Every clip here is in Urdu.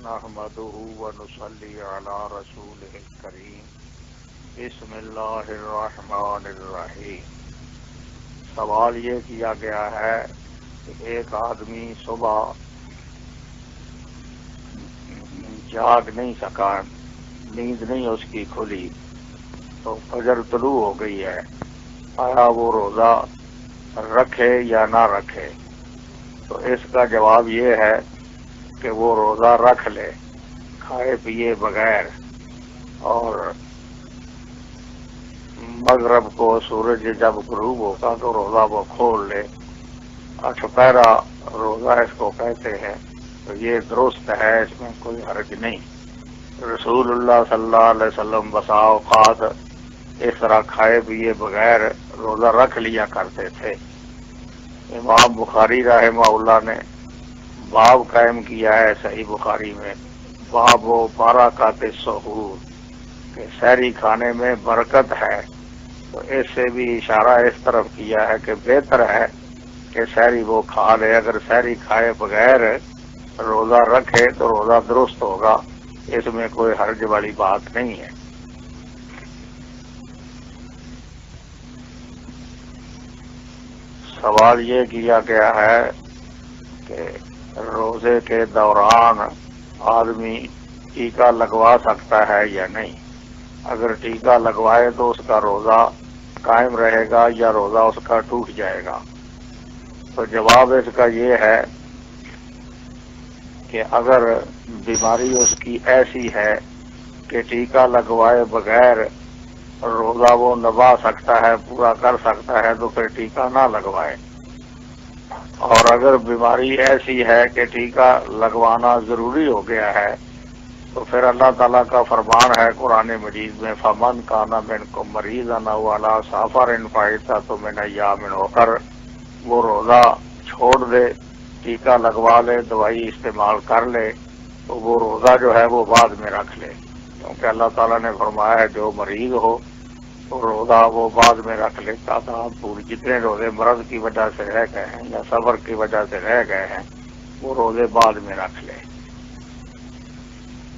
نحمده ونصلي على رسوله الكريم بسم اللہ الرحمن الرحیم۔ سوال یہ کیا گیا ہے کہ ایک آدمی صبح جاگ نہیں سکا، نیند نہیں اس کی کھلی، تو فجر طلوع ہو گئی ہے، آیا وہ روزہ رکھے یا نہ رکھے؟ تو اس کا جواب یہ ہے کہ وہ روزہ رکھ لے کھائے پیے بغیر، اور مغرب کو سورج جب غروب ہوگا تو روزہ وہ کھول لے۔ 8 پہرا روزہ اس کو کہتے ہیں، تو یہ درست ہے، اس میں کوئی حرج نہیں۔ رسول اللہ صلی اللہ علیہ وسلم بسا اوقات اس طرح کھائے پیے بغیر روزہ رکھ لیا کرتے تھے۔ امام بخاری رحمہ اللہ نے باب قائم کیا ہے صحیح بخاری میں، باب و برکات السحور، کہ سحری کھانے میں برکت ہے۔ تو اس سے بھی اشارہ اس طرف کیا ہے کہ بہتر ہے کہ سحری وہ کھا لے، اگر سحری کھائے بغیر روزہ رکھے تو روزہ درست ہوگا، اس میں کوئی حرج والی بات نہیں ہے۔ سوال یہ کیا گیا ہے کہ روزے کے دوران آدمی ٹیکہ لگوا سکتا ہے یا نہیں؟ اگر ٹیکہ لگوائے تو اس کا روزہ قائم رہے گا یا روزہ اس کا ٹوٹ جائے گا؟ تو جواب اس کا یہ ہے کہ اگر بیماری اس کی ایسی ہے کہ ٹیکہ لگوائے بغیر روزہ وہ نبھا سکتا ہے، پورا کر سکتا ہے، تو پھر ٹیکہ نہ لگوائے۔ اور اگر بیماری ایسی ہے کہ ٹیکہ لگوانا ضروری ہو گیا ہے، تو پھر اللہ تعالیٰ کا فرمان ہے قرآن مجید میں، فمن کان منکم مریضا او علی سفر فعدۃ من ایام اخر، وہ روزہ چھوڑ دے، ٹیکہ لگوا لے، دوائی استعمال کر لے، تو وہ روزہ جو ہے وہ بعد میں رکھ لے، کیونکہ اللہ تعالیٰ نے فرمایا ہے جو مریض ہو تو روزہ وہ بعد میں رکھ لے، تعداد پوری، جتنے روزے مرض کی وجہ سے رہ گئے ہیں یا صبر کی وجہ سے رہ گئے ہیں وہ روزے بعد میں رکھ لے۔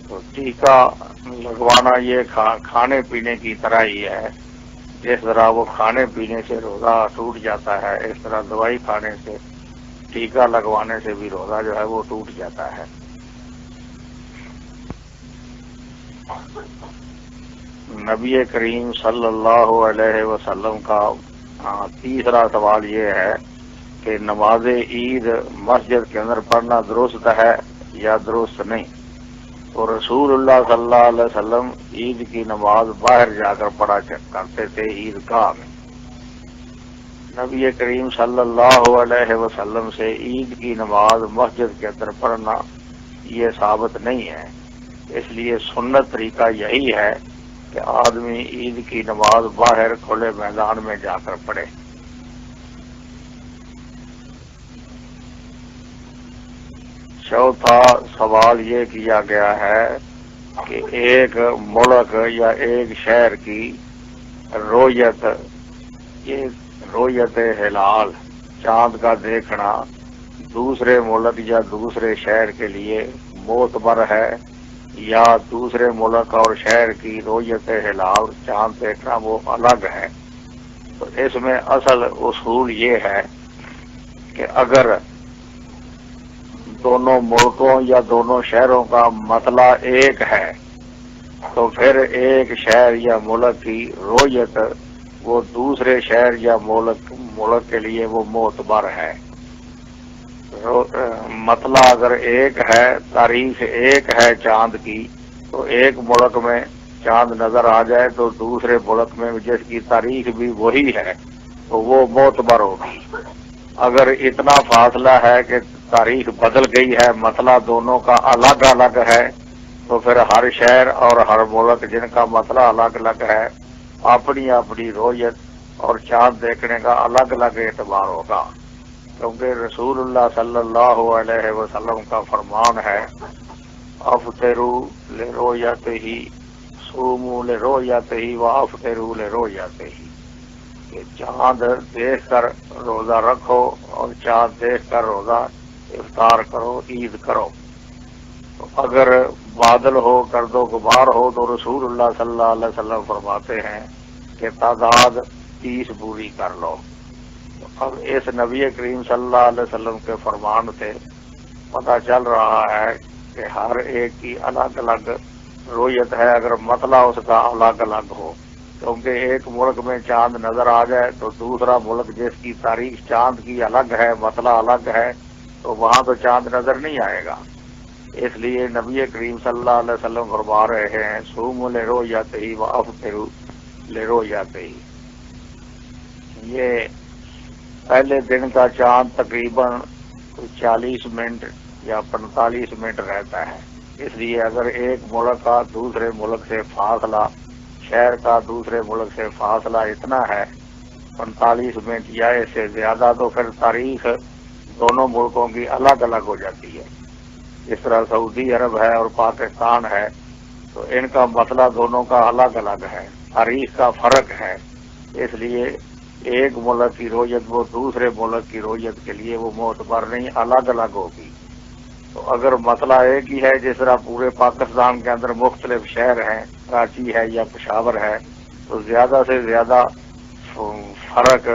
تو ٹیکہ لگوانا یہ کھانے پینے کی طرح ہی ہے، جس طرح وہ کھانے پینے سے روزہ ٹوٹ جاتا ہے، اس طرح دوائی کھانے سے، ٹیکہ لگوانے سے بھی روزہ جو ہے وہ ٹوٹ جاتا ہے۔ نبی کریم صلی اللہ علیہ وسلم کا تیسرا سوال یہ ہے کہ نماز عید مسجد کے اندر پڑھنا درست ہے یا درست نہیں؟ تو رسول اللہ صلی اللہ علیہ وسلم عید کی نماز باہر جا کر پڑھا کرتے تھے عیدگاہ میں۔ نبی کریم صلی اللہ علیہ وسلم سے عید کی نماز مسجد کے اندر پڑھنا یہ ثابت نہیں ہے، اس لیے سنت طریقہ یہی ہے کہ آدمی عید کی نماز باہر کھلے میدان میں جا کر پڑھے۔ چوتھا سوال یہ کیا گیا ہے کہ ایک ملک یا ایک شہر کی رویت ہلال، چاند کا دیکھنا دوسرے ملک یا دوسرے شہر کے لیے معتبر ہے، یا دوسرے ملک اور شہر کی رویت ہلال چاند دیکھنا وہ الگ ہے؟ تو اس میں اصل اصول یہ ہے کہ اگر دونوں ملکوں یا دونوں شہروں کا مسئلہ ایک ہے تو پھر ایک شہر یا ملک کی رویت وہ دوسرے شہر یا ملک کے لیے وہ معتبر ہے۔ مسئلہ اگر ایک ہے، تاریخ ایک ہے چاند کی، تو ایک ملک میں چاند نظر آ جائے تو دوسرے ملک میں جس کی تاریخ بھی وہی ہے تو وہ معتبر ہوگی۔ اگر اتنا فاصلہ ہے کہ تاریخ بدل گئی ہے، مسئلہ دونوں کا الگ الگ ہے، تو پھر ہر شہر اور ہر ملک جن کا مسئلہ الگ الگ ہے اپنی اپنی رویت اور چاند دیکھنے کا الگ الگ اعتبار ہوگا، کیونکہ رسول اللہ صلی اللہ علیہ وسلم کا فرمان ہے، افطروا لرؤیتہ صوموا لرؤیتہ وافطروا لرؤیتہ، کہ چاند دیکھ کر روزہ رکھو اور چاند دیکھ کر روزہ افطار کرو، عید کرو۔ تو اگر بادل ہو، گرد و غبار ہو، تو رسول اللہ صلی اللہ علیہ وسلم فرماتے ہیں کہ تعداد 30 پوری کر لو۔ تو اب اس نبی کریم صلی اللہ علیہ وسلم کے فرمان سے پتہ چل رہا ہے کہ ہر ایک کی الگ الگ رویت ہے، اگر مطلع اس کا الگ الگ ہو، کیونکہ ایک ملک میں چاند نظر آ جائے تو دوسرا ملک جس کی تاریخ چاند کی الگ ہے، مطلع الگ ہے، تو وہاں تو چاند نظر نہیں آئے گا۔ اس لیے نبی کریم صلی اللہ علیہ وسلم فرما رہے ہیں صوموا لرؤیتہ وافطروا لرؤیتہ۔ یہ پہلے دن کا چاند تقریباً 40 منٹ یا 45 منٹ رہتا ہے، اس لیے اگر ایک ملک کا دوسرے ملک سے فاصلہ، شہر کا دوسرے ملک سے فاصلہ اتنا ہے 45 منٹ یا اس سے زیادہ، تو پھر تاریخ دونوں ملکوں کی الگ الگ ہو جاتی ہے۔ اس طرح سعودی عرب ہے اور پاکستان ہے، تو ان کا مسئلہ دونوں کا الگ الگ ہے، تاریخ کا فرق ہے، اس لیے ایک ملک کی رویت وہ دوسرے ملک کی رویت کے لیے وہ معتبر نہیں، الگ الگ ہوگی۔ تو اگر مسئلہ ایک ہی ہے، جس طرح پورے پاکستان کے اندر مختلف شہر ہیں، کراچی ہے یا پشاور ہے، تو زیادہ سے زیادہ فرق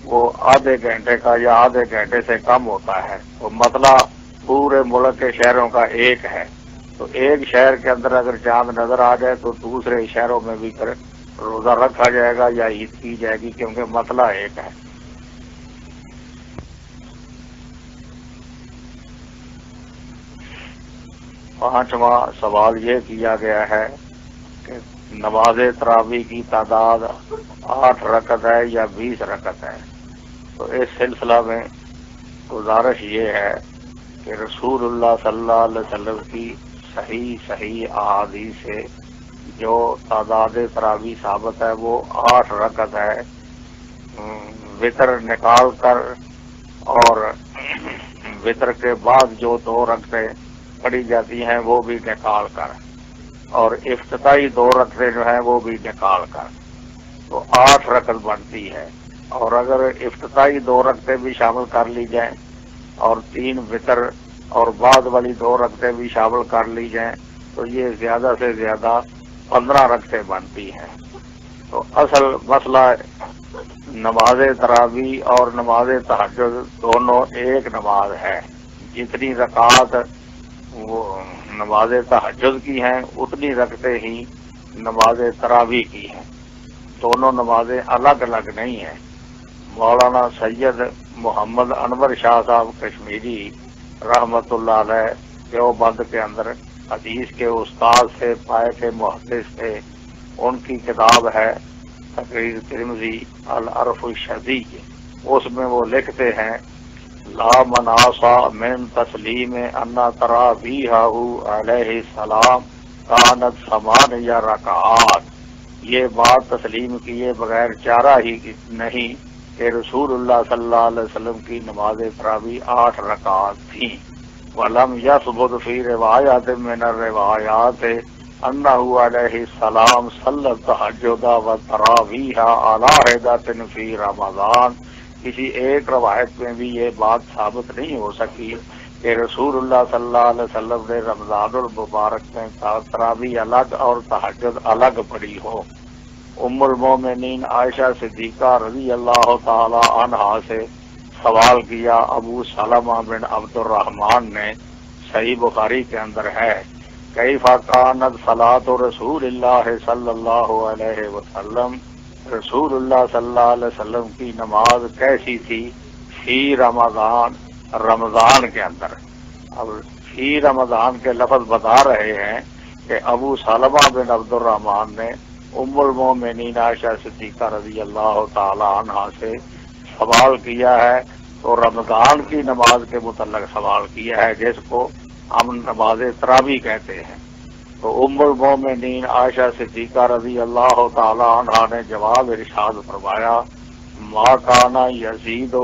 وہ آدھے گھنٹے کا یا آدھے گھنٹے سے کم ہوتا ہے۔ تو مسئلہ پورے ملک کے شہروں کا ایک ہے، تو ایک شہر کے اندر اگر چاند نظر آ جائے تو دوسرے شہروں میں بھی روزہ رکھا جائے گا یا عید کی جائے گی، کیونکہ مسئلہ ایک ہے۔ پانچواں سوال یہ کیا گیا ہے کہ نماز تراویح کی تعداد 8 رکعت ہے یا 20 رکعت ہے۔ تو اس سلسلہ میں گزارش یہ ہے کہ رسول اللہ صلی اللہ علیہ وسلم کی صحیح احادیث سے جو تعداد تراویح ثابت ہے وہ 8 رکعت ہے، وطر نکال کر اور وطر کے بعد جو 2 رکعتیں پڑھی جاتی ہیں وہ بھی نکال کر، اور افتتاحی 2 رکعتیں جو ہیں وہ بھی نکال کر، تو 8 رکعت بنتی ہے۔ اور اگر افتتاحی 2 رکعتیں بھی شامل کر لی جائیں اور 3 وطر اور بعد والی 2 رکعتیں بھی شامل کر لی جائیں تو یہ زیادہ سے زیادہ 15 رکعتیں بنتی ہیں۔ تو اصل مسئلہ نماز تراویح اور نماز تہجد دونوں ایک نماز ہے، جتنی رکعات وہ نماز تہجد کی ہیں اتنی رکعتیں ہی نماز تراویح کی ہیں، دونوں نمازیں الگ الگ نہیں ہیں۔ مولانا سید محمد انور شاہ صاحب کشمیری رحمت اللہ علیہ دیوبند کے اندر حدیث کے استاد سے پائے کے محدث تھے، ان کی کتاب ہے تقریر ترمذی العرف الشدی، اس میں وہ لکھتے ہیں لا مناصا من تسلیم ان تراویحہ علیہ السلام کانت 8 رکعات۔ یہ بات تسلیم کیے بغیر چارہ ہی نہیں کہ رسول اللہ صلی اللہ علیہ وسلم کی نماز تراویح 8 رکعات تھیں۔ وَلَمْ يَثْبُتْ فِي رِوَایَاتٍ مِّنَ الرِّوَایَاتِ أَنَّهُ عَلَيْهِ السَّلَامُ صَلَّى التَّهَجُّدَ وَالتَّرَاوِیحَ عَلَىٰ عِدَةٍ فِي رمضان۔ کسی ایک روایت میں بھی یہ بات ثابت نہیں ہو سکی کہ رسول اللہ صلی اللہ علیہ وسلم نے رمضان المبارک میں تراویح الگ اور تہجد الگ پڑھی ہو۔ ام المومنین عائشہ صدیقہ رضی اللہ تعالی عنہا سے سوال کیا، ابو سلمہ بن عبد الرحمن نے، صحیح بخاری کے اندر ہے، کیف کانت صلاۃ رسول اللہ صلی اللہ علیہ وسلم، رسول اللہ صلی اللہ علیہ وسلم کی نماز کیسی تھی فی رمضان، رمضان کے اندر۔ اب فی رمضان کے لفظ بتا رہے ہیں کہ ابو سلمہ بن عبد الرحمن نے ام المومنین عائشہ صدیقہ رضی اللہ تعالی عنہا سے سوال کیا ہے، تو رمضان کی نماز کے متعلق سوال کیا ہے جس کو ہم نماز تراویح کہتے ہیں۔ تو ام المومنین عائشہ صدیقہ رضی اللہ تعالی عنہا نے جواب ارشاد فرمایا، ما کان یزید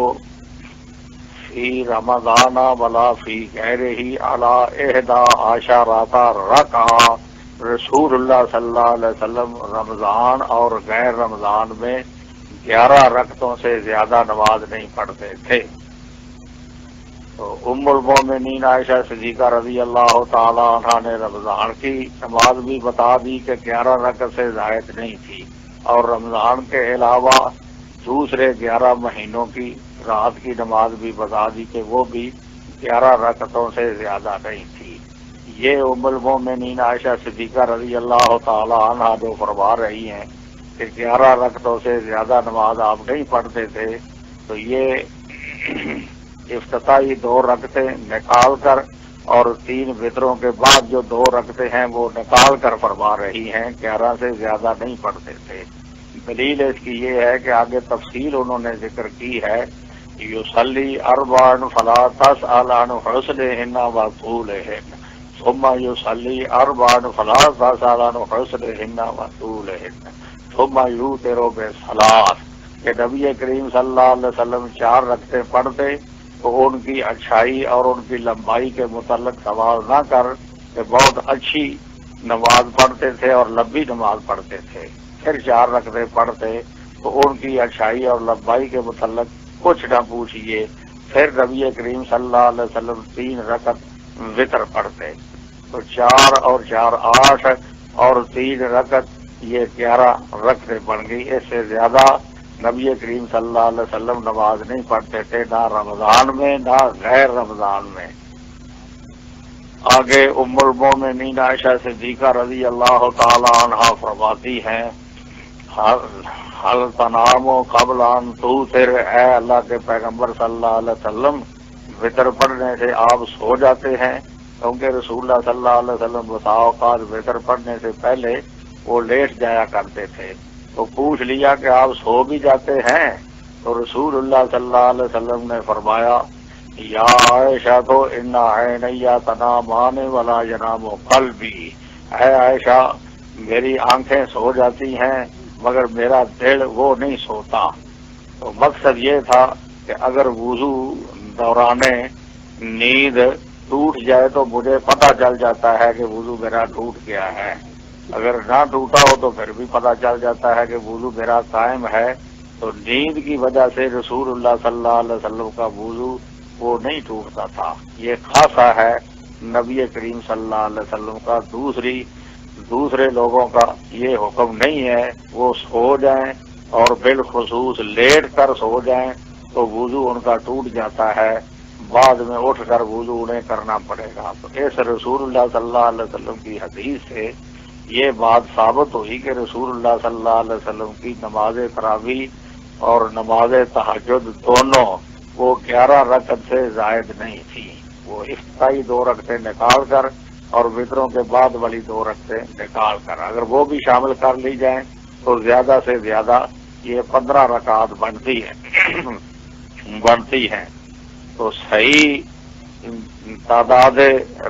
فی رمضان ولا فی غیرہ علی 11 رکعہ، رسول اللہ صلی اللہ علیہ وسلم رمضان اور غیر رمضان میں 11 رکعتوں سے زیادہ نماز نہیں پڑھتے تھے۔ تو ام المومنین عائشہ صدیقہ رضی اللہ تعالی عنہا نے رمضان کی نماز بھی بتا دی کہ 11 رکعت سے زائد نہیں تھی، اور رمضان کے علاوہ دوسرے 11 مہینوں کی رات کی نماز بھی بتا دی کہ وہ بھی 11 رکعتوں سے زیادہ نہیں تھی۔ یہ ام المومنین عائشہ صدیقہ رضی اللہ تعالی عنہا جو فرما رہی ہیں کہ 11 رکعتوں سے زیادہ نماز آپ نہیں پڑھتے تھے، تو یہ افتتاحی 2 رکعتیں نکال کر اور 3 وطروں کے بعد جو 2 رکعتیں ہیں وہ نکال کر فرما رہی ہیں، 11 سے زیادہ نہیں پڑھتے تھے۔ دلیل اس کی یہ ہے کہ آگے تفصیل انہوں نے ذکر کی ہے، یصلی اربعا فلا تسأل عن حسنہن وطولہن ثم یصلی اربعا فلا تسأل عن حسنہن وطولہن ثم یوتر بالصلاۃ، کہ نبی کریم صلی اللہ علیہ وسلم 4 رکعتیں پڑھتے تو ان کی اچھائی اور ان کی لمبائی کے متعلق سوال نہ کر کہ بہت اچھی نماز پڑھتے تھے اور لمبی نماز پڑھتے تھے، پھر 4 رکعتیں پڑھتے تو ان کی اچھائی اور لمبائی کے متعلق کچھ نہ پوچھئے، پھر نبی کریم صلی اللہ علیہ وسلم 3 رکعت وطر پڑھتے، تو 4 اور 4 8 اور 3 رکعت یہ 11 رکعتیں بن گئی۔ اس سے زیادہ نبی کریم صلی اللہ علیہ وسلم نماز نہیں پڑھتے تھے، نہ رمضان میں نہ غیر رمضان میں۔ آگے ام المومنین عائشہ صدیقہ رضی اللہ تعالی عنہا فرماتی ہیں، حل تنام قبل ان توتر، اے اللہ کے پیغمبر صلی اللہ علیہ وسلم وطر پڑھنے سے آپ سو جاتے ہیں؟ کیونکہ رسول اللہ صلی اللہ علیہ وسلم بسا اوقات وطر پڑھنے سے پہلے وہ لیٹ جایا کرتے تھے، تو پوچھ لیا کہ آپ سو بھی جاتے ہیں؟ تو رسول اللہ صلی اللہ علیہ وسلم نے فرمایا، یا عائشہ تو ان عینی تنامان ولا ینام قلبی، اے عائشہ میری آنکھیں سو جاتی ہیں مگر میرا دل وہ نہیں سوتا۔ تو مقصد یہ تھا کہ اگر وضو دوران نیند ٹوٹ جائے تو مجھے پتہ چل جاتا ہے کہ وضو میرا ٹوٹ گیا ہے، اگر نہ ٹوٹا ہو تو پھر بھی پتہ چل جاتا ہے کہ وضو میرا قائم ہے۔ تو نیند کی وجہ سے رسول اللہ صلی اللہ علیہ وسلم کا وضو وہ نہیں ٹوٹتا تھا۔ یہ خاصہ ہے نبی کریم صلی اللہ علیہ وسلم کا، دوسرے لوگوں کا یہ حکم نہیں ہے، وہ سو جائیں اور بالخصوص لیٹ کر سو جائیں تو وضو ان کا ٹوٹ جاتا ہے، بعد میں اٹھ کر وضو انہیں کرنا پڑے گا۔ تو اس رسول اللہ صلی اللہ علیہ وسلم کی حدیث سے یہ بات ثابت ہوئی کہ رسول اللہ صلی اللہ علیہ وسلم کی نماز تراویح اور نماز تہجد دونوں وہ 11 رکعت سے زائد نہیں تھی، وہ افتتاحی 2 رکعتیں نکال کر اور وطروں کے بعد والی 2 رکعتیں نکال کر، اگر وہ بھی شامل کر لی جائیں تو زیادہ سے زیادہ یہ 15 رکعات بنتی ہیں۔ تو صحیح تعداد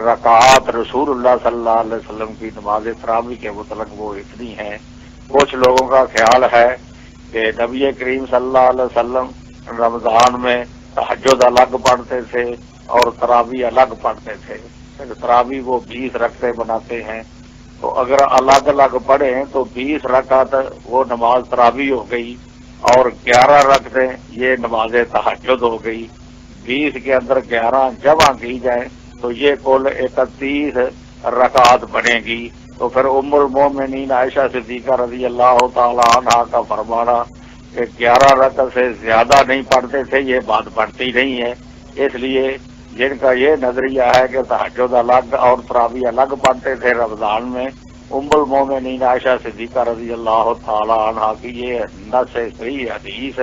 رکعات رسول اللہ صلی اللہ علیہ وسلم کی نماز تراویح کے متعلق وہ اتنی ہیں۔ کچھ لوگوں کا خیال ہے کہ نبی کریم صلی اللہ علیہ وسلم رمضان میں تہجد الگ پڑھتے تھے اور تراویح الگ پڑھتے تھے، تراویح وہ 20 رکعتیں بناتے ہیں، تو اگر الگ الگ پڑھیں تو 20 رکعت وہ نماز تراویح ہو گئی اور 11 رکعتیں یہ نماز تہجد ہو گئی، 20 کے اندر 11 جمع کی جائیں تو یہ کل 31 رکعات بنے گی۔ تو پھر ام المومنین عائشہ صدیقہ رضی اللہ تعالی عنہا کا فرمانا کہ 11 رکعت سے زیادہ نہیں پڑھتے تھے، یہ بات بنتی نہیں ہے۔ اس لیے جن کا یہ نظریہ ہے کہ تہجد الگ اور تراویح الگ پڑھتے تھے رمضان میں، ام المومنین عائشہ صدیقہ رضی اللہ تعالی عنہا کی یہ نص صحیح حدیث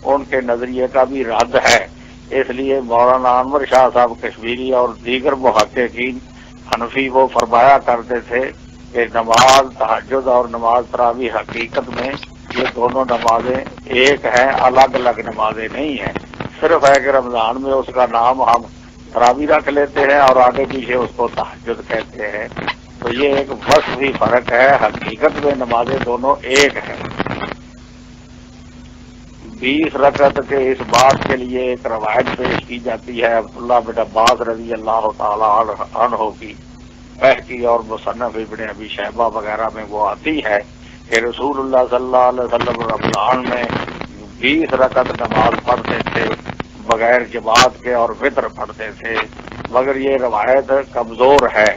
ان کے نظریے کا بھی رد ہے۔ اس لیے مولانا انور شاہ صاحب کشمیری اور دیگر محققین حنفی وہ فرمایا کرتے تھے کہ نماز تہجد اور نماز تراویح حقیقت میں یہ دونوں نمازیں ایک ہیں، الگ الگ نمازیں نہیں ہیں، صرف ہے کہ رمضان میں اس کا نام ہم تراویح رکھ لیتے ہیں اور آگے پیچھے اس کو تہجد کہتے ہیں، تو یہ ایک وصفی فرق ہے، حقیقت میں نمازیں دونوں ایک ہیں۔ 20 رکعت کے اس بات کے لیے ایک روایت پیش کی جاتی ہے عبداللہ بن عباس رضی اللہ تعالی عنہ کی، بہقی اور مصنف ابن ابی شیبہ وغیرہ میں وہ آتی ہے کہ رسول اللہ صلی اللہ علیہ وسلم رمضان میں 20 رکعت نماز پڑھتے تھے، بغیر جماعت کے اور وطر پڑھتے تھے، مگر یہ روایت کمزور ہے۔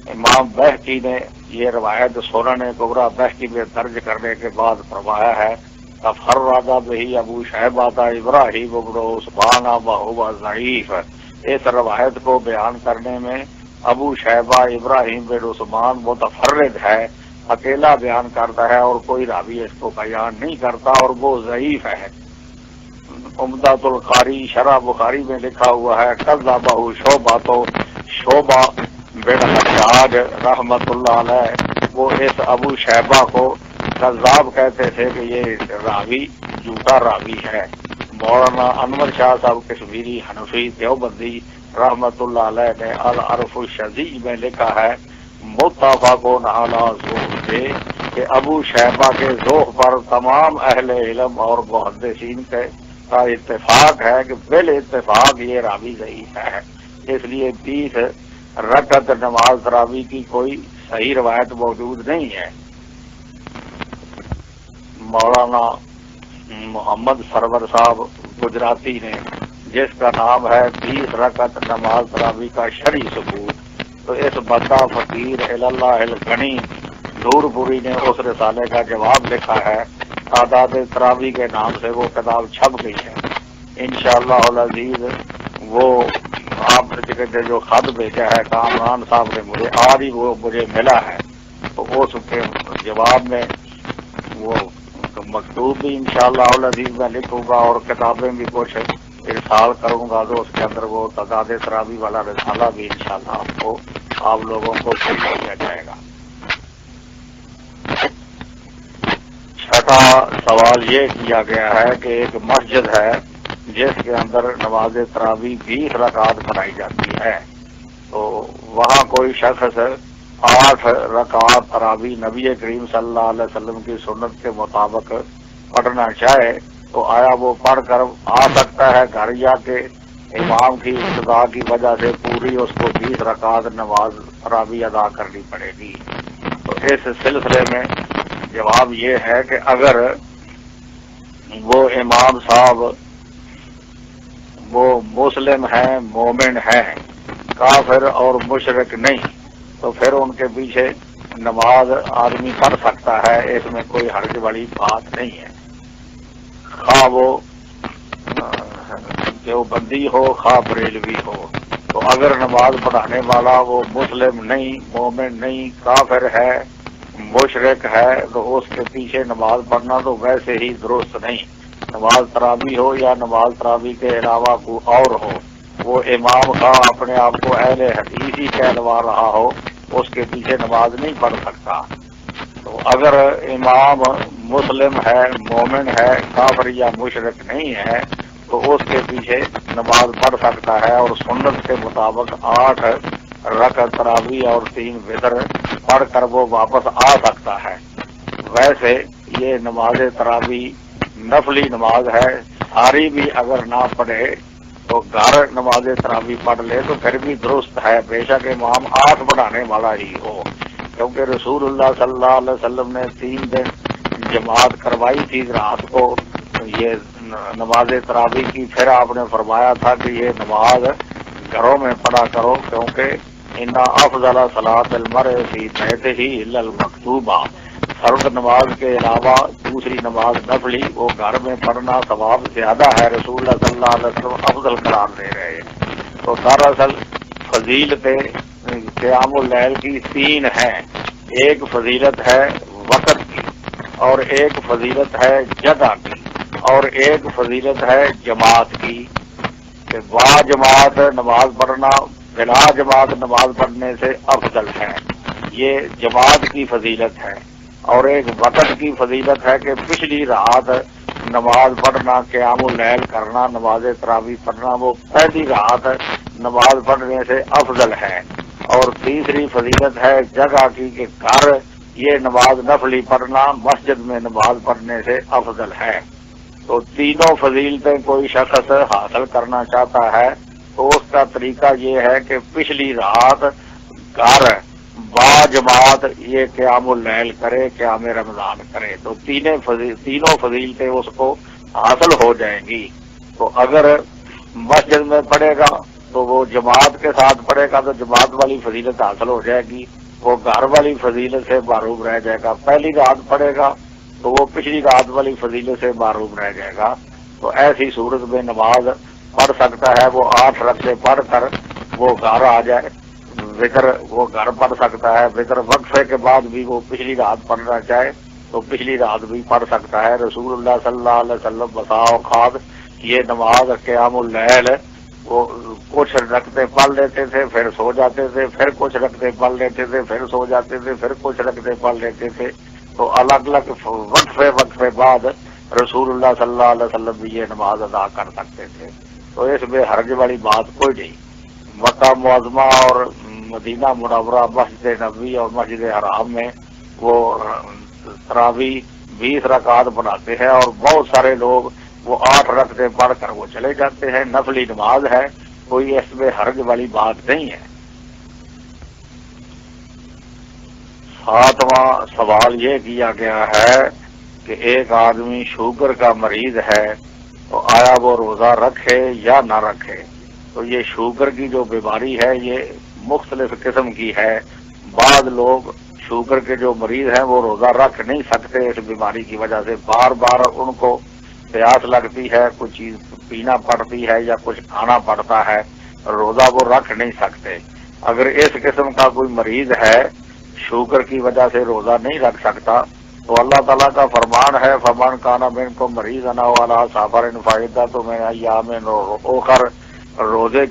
امام بہقی نے یہ روایت سنن کبریٰ بہقی میں درج کرنے کے بعد فرمایا ہے تفرد بہ ابو شیبہ ابراہیم بن عثمان وہو ضعیف۔ اس روایت کو بیان کرنے میں ابو شیبہ ابراہیم بن عثمان متفرد ہے، اکیلا بیان کرتا ہے اور کوئی راوی اس کو بیان نہیں کرتا اور وہ ضعیف ہے۔ عمدۃ القاری شرح بخاری میں لکھا ہوا ہے کذبہ شعبہ، تو شعبہ بن حجاج رحمت اللہ علیہ وہ اس ابو شیبہ کو کذاب کہتے تھے کہ یہ راوی جھوٹا راوی ہے۔ مولانا انور شاہ صاحب کشمیری حنفی دیوبندی رحمت اللہ علیہ نے العرف الشذیع میں لکھا ہے متفق علی ذوق کہ ابو شیبہ کے ذوق پر تمام اہل علم اور محدثین کا اتفاق ہے کہ بال اتفاق یہ راوی ضعیف ہے، اس لیے 20 رکعت نماز تراویح کی کوئی صحیح روایت موجود نہیں ہے۔ مولانا محمد سرور صاحب گجراتی نے جس کا نام ہے 20 رکعت نماز تراویح کا شرعی ثبوت، تو اس بندہ فقیر اللہ الغنی نور پوری نے اس رسالے کا جواب لکھا ہے، تعداد تراویح کے نام سے وہ کتاب چھپ گئی ہے۔ انشاءاللہ العزیز وہ آپ نے جو خط بھیجا ہے کامران صاحب نے مجھے آج ہی وہ مجھے ملا ہے، تو اس کے جواب میں وہ مکتوب بھی انشاءاللہ العزیز میں لکھوں گا اور کتابیں بھی کچھ ارسال کروں گا، تو اس کے اندر وہ تعداد تراویح والا رسالہ بھی انشاءاللہ آپ لوگوں کو بھیج دیا جائے گا۔ چھٹا سوال یہ کیا گیا ہے کہ ایک مسجد ہے جس کے اندر نماز تراویح 20 رکعات پڑھائی جاتی ہے، تو وہاں کوئی شخص 8 رکعات تراویح نبی کریم صلی اللہ علیہ وسلم کی سنت کے مطابق پڑھنا چاہے تو آیا وہ پڑھ کر آ سکتا ہے گھر، یا کہ امام کی ابتدا کی وجہ سے پوری اس کو 20 رکعات نماز تراویح ادا کرنی پڑے گی؟ تو اس سلسلے میں جواب یہ ہے کہ اگر وہ امام صاحب وہ مسلم ہیں، مومن ہیں، کافر اور مشرک نہیں، تو پھر ان کے پیچھے نماز آدمی پڑھ سکتا ہے، اس میں کوئی حرج والی بات نہیں ہے، خواہ وہ دیوبندی ہو خواہ بریلوی ہو۔ تو اگر نماز پڑھانے والا وہ مسلم نہیں، مومن نہیں، کافر ہے، مشرک ہے، تو اس کے پیچھے نماز پڑھنا تو ویسے ہی درست نہیں، نماز تراویح ہو یا نماز تراویح کے علاوہ کوئی اور ہو، وہ امام کا اپنے آپ کو اہل حدیث ہی کہلوا رہا ہو، اس کے پیچھے نماز نہیں پڑھ سکتا۔ تو اگر امام مسلم ہے، مومن ہے، کافر یا مشرک نہیں ہے، تو اس کے پیچھے نماز پڑھ سکتا ہے اور سنت کے مطابق 8 رکعت تراویح اور 3 وتر پڑھ کر وہ واپس آ سکتا ہے۔ ویسے یہ نماز تراویح نفلی نماز ہے، ساری بھی اگر نہ پڑھے تو گھر نماز تراویح پڑھ لے تو پھر بھی درست ہے، بے شک امام 8 پڑھانے والا ہی ہو، کیونکہ رسول اللہ صلی اللہ علیہ وسلم نے 3 دن جماعت کروائی تھی رات کو یہ نماز تراویح کی، پھر آپ نے فرمایا تھا کہ یہ نماز گھروں میں پڑھا کرو، کیونکہ ان افضل صلاۃ المرء فی بیتہ الا المکتوبہ، فرض نماز کے علاوہ دوسری نماز نفلی وہ گھر میں پڑھنا ثواب زیادہ ہے، رسول اللہ صلی اللہ علیہ وسلم افضل قرار دے رہے ہیں۔ تو دراصل فضیلت قیام اللیل کی 3 ہیں، ایک فضیلت ہے وقت کی، اور ایک فضیلت ہے جگہ کی، اور ایک فضیلت ہے جماعت کی، کہ با جماعت نماز پڑھنا بلا جماعت نماز پڑھنے سے افضل ہے، یہ جماعت کی فضیلت ہے۔ اور ایک وقت کی فضیلت ہے کہ پچھلی رات نماز پڑھنا، قیام اللیل کرنا، نماز تراویح پڑھنا وہ پہلی رات نماز پڑھنے سے افضل ہے۔ اور تیسری فضیلت ہے جگہ کی کہ گھر یہ نماز نفلی پڑھنا مسجد میں نماز پڑھنے سے افضل ہے۔ تو تینوں فضیلتیں کوئی شخص حاصل کرنا چاہتا ہے تو اس کا طریقہ یہ ہے کہ پچھلی رات گھر با جماعت یہ قیام اللیل کرے، قیام رمضان کرے، تو تینوں فضیلتیں اس کو حاصل ہو جائیں گی۔ تو اگر مسجد میں پڑھے گا تو وہ جماعت کے ساتھ پڑھے گا تو جماعت والی فضیلت حاصل ہو جائے گی، وہ گھر والی فضیلت سے محروم رہ جائے گا۔ پہلی رات پڑھے گا تو وہ پچھلی رات والی فضیلت سے محروم رہ جائے گا۔ تو ایسی صورت میں نماز پڑھ سکتا ہے، وہ 8 رکعتیں پڑھ کر وہ گھر آ جائے، وطر وہ گھر پڑھ سکتا ہے۔ وطر وقفے کے بعد بھی وہ پچھلی رات پڑھنا چاہے تو پچھلی رات بھی پڑھ سکتا ہے۔ رسول اللہ صلی اللہ علیہ وسلم بسا اوقات یہ نماز قیام اللیل وہ کچھ رکعتیں پڑھ لیتے تھے پھر سو جاتے تھے، پھر کچھ رکعتیں پڑھ لیتے تھے پھر سو جاتے تھے، پھر کچھ رکعتیں پڑھ لیتے تھے۔ تو الگ الگ وقفے بعد رسول اللہ صلی اللہ علیہ وسلم بھی یہ نماز ادا کر سکتے تھے۔ تو اس میں حرج والی بات کوئی نہیں۔ مکہ معظمہ اور مدینہ منورہ، مسجد نبوی اور مسجد حرام میں وہ تراویح 20 رکعات بناتے ہیں اور بہت سارے لوگ وہ 8 رکعتیں پڑھ کر وہ چلے جاتے ہیں۔ نفلی نماز ہے، کوئی اس میں حرج والی بات نہیں ہے۔ 7واں سوال یہ کیا گیا ہے کہ ایک آدمی شوگر کا مریض ہے تو آیا وہ روزہ رکھے یا نہ رکھے؟ تو یہ شوگر کی جو بیماری ہے یہ مختلف قسم کی ہے۔ بعض لوگ شوگر کے جو مریض ہیں وہ روزہ رکھ نہیں سکتے اس بیماری کی وجہ سے، بار بار ان کو پیاس لگتی ہے، کچھ چیز پینا پڑتی ہے یا کچھ کھانا پڑتا ہے، روزہ وہ رکھ نہیں سکتے۔ اگر اس قسم کا کوئی مریض ہے شوگر کی وجہ سے روزہ نہیں رکھ سکتا تو اللہ تعالیٰ کا فرمان ہے فمن کان منکم مریضا او علی سفر فعدۃ من ایام اخر، روزے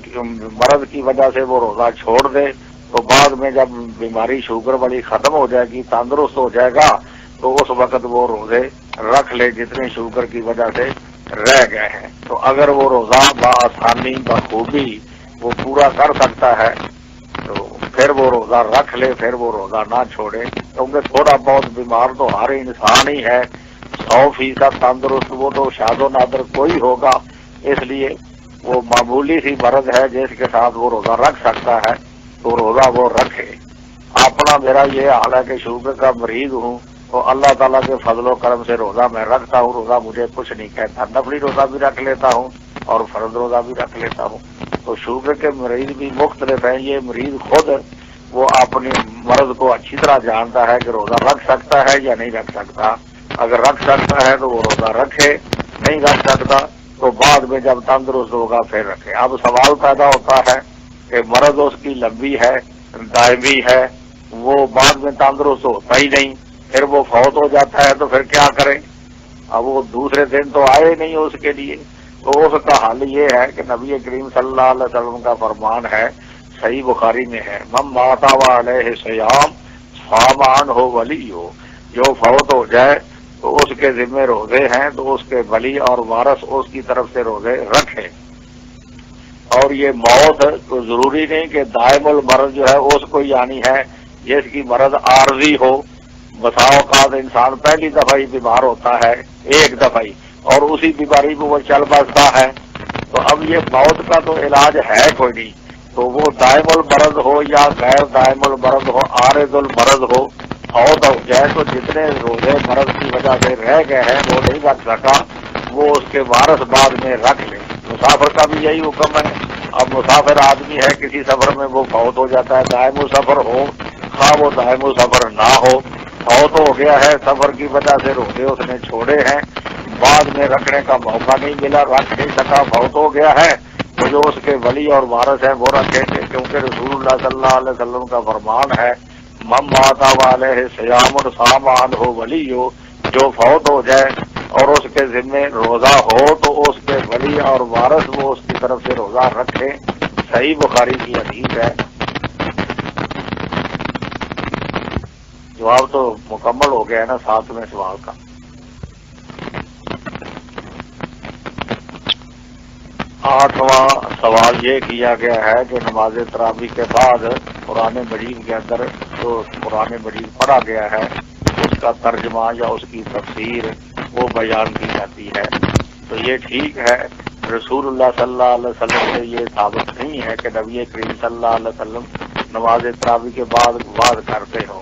مرض کی وجہ سے وہ روزہ چھوڑ دے تو بعد میں جب بیماری شوگر والی ختم ہو جائے گی، تندرست ہو جائے گا تو اس وقت وہ روزے رکھ لے جتنے شوگر کی وجہ سے رہ گئے ہیں۔ تو اگر وہ روزہ بآسانی بخوبی وہ پورا کر سکتا ہے تو پھر وہ روزہ رکھ لے، پھر وہ روزہ نہ چھوڑے، کیونکہ تھوڑا بہت بیمار تو ہر انسان ہی ہے، 100% تندرست وہ تو شاذ و نادر کوئی ہوگا، اس لیے وہ معمولی سی مرض ہے جس کے ساتھ وہ روزہ رکھ سکتا ہے تو روزہ وہ رکھے۔ اپنا میرا یہ حال ہے کہ شوگر کا مریض ہوں تو اللہ تعالیٰ کے فضل و کرم سے روزہ میں رکھتا ہوں، روزہ مجھے کچھ نہیں کہتا، نفلی روزہ بھی رکھ لیتا ہوں اور فرض روزہ بھی رکھ لیتا ہوں۔ تو شوگر کے مریض بھی مختلف ہیں، یہ مریض خود وہ اپنی مرض کو اچھی طرح جانتا ہے کہ روزہ رکھ سکتا ہے یا نہیں رکھ سکتا۔ اگر رکھ سکتا ہے تو وہ روزہ رکھے، نہیں رکھ سکتا تو بعد میں جب تندرست ہوگا پھر رکھے۔ اب سوال پیدا ہوتا ہے کہ مرض اس کی لمبی ہے، دائمی ہے، وہ بعد میں تندرست ہوتا ہی نہیں، پھر وہ فوت ہو جاتا ہے تو پھر کیا کریں؟ اب وہ دوسرے دن تو آئے نہیں اس کے لیے، تو اس کا حل یہ ہے کہ نبی کریم صلی اللہ علیہ وسلم کا فرمان ہے، صحیح بخاری میں ہے، من مات وعلیہ صیام صام عنہ ولی ہو، جو فوت ہو جائے تو اس کے ذمہ روزے ہیں تو اس کے ولی اور وارث اس کی طرف سے روزے رکھے۔ اور یہ موت تو ضروری نہیں کہ دائم المرض جو ہے اس کو یعنی ہے، جس کی مرض عارضی ہو، بسا اوقات انسان پہلی دفعہ ہی بیمار ہوتا ہے ایک دفعہ ہی اور اسی بیماری کو وہ چل بستا ہے، تو اب یہ موت کا تو علاج ہے کوئی نہیں، تو وہ دائم المرض ہو یا غیر دائم المرض ہو، عارض المرض ہو، فوت ہو جائے تو جتنے روزے مرض کی وجہ سے رہ گئے ہیں وہ نہیں رکھ سکا، وہ اس کے وارث بعد میں رکھ لے۔ مسافر کا بھی یہی حکم ہے۔ اب مسافر آدمی ہے کسی سفر میں وہ فوت ہو جاتا ہے، دائم السفر ہو خواہ وہ دائم السفر نہ ہو، فوت ہو گیا ہے، سفر کی وجہ سے روزے اس نے چھوڑے ہیں، بعد میں رکھنے کا موقع نہیں ملا، رکھ نہیں سکا، فوت ہو گیا ہے، تو جو اس کے ولی اور وارث ہیں وہ رکھیں گے، کیونکہ رسول اللہ صلی اللہ علیہ وسلم کا فرمان ہے من مات وعلیہ صیام صام عنہ ولی ہو، جو فوت ہو جائے اور اس کے ذمہ روزہ ہو تو اس کے ولی اور وارث وہ اس کی طرف سے روزہ رکھیں، صحیح بخاری کی حدیث ہے۔ جواب تو مکمل ہو گیا ہے نا 7ویں سوال کا۔ 8واں سوال یہ کیا گیا ہے کہ نماز تراویح کے بعد قرآن مجید کے اندر جو قرآن مجید پڑھا گیا ہے اس کا ترجمہ یا اس کی تفسیر وہ بیان کی جاتی ہے، تو یہ ٹھیک ہے۔ رسول اللہ صلی اللہ علیہ وسلم سے یہ ثابت نہیں ہے کہ نبی کریم صلی اللہ علیہ وسلم نماز تراویح کے بعد وعظ کرتے ہوں۔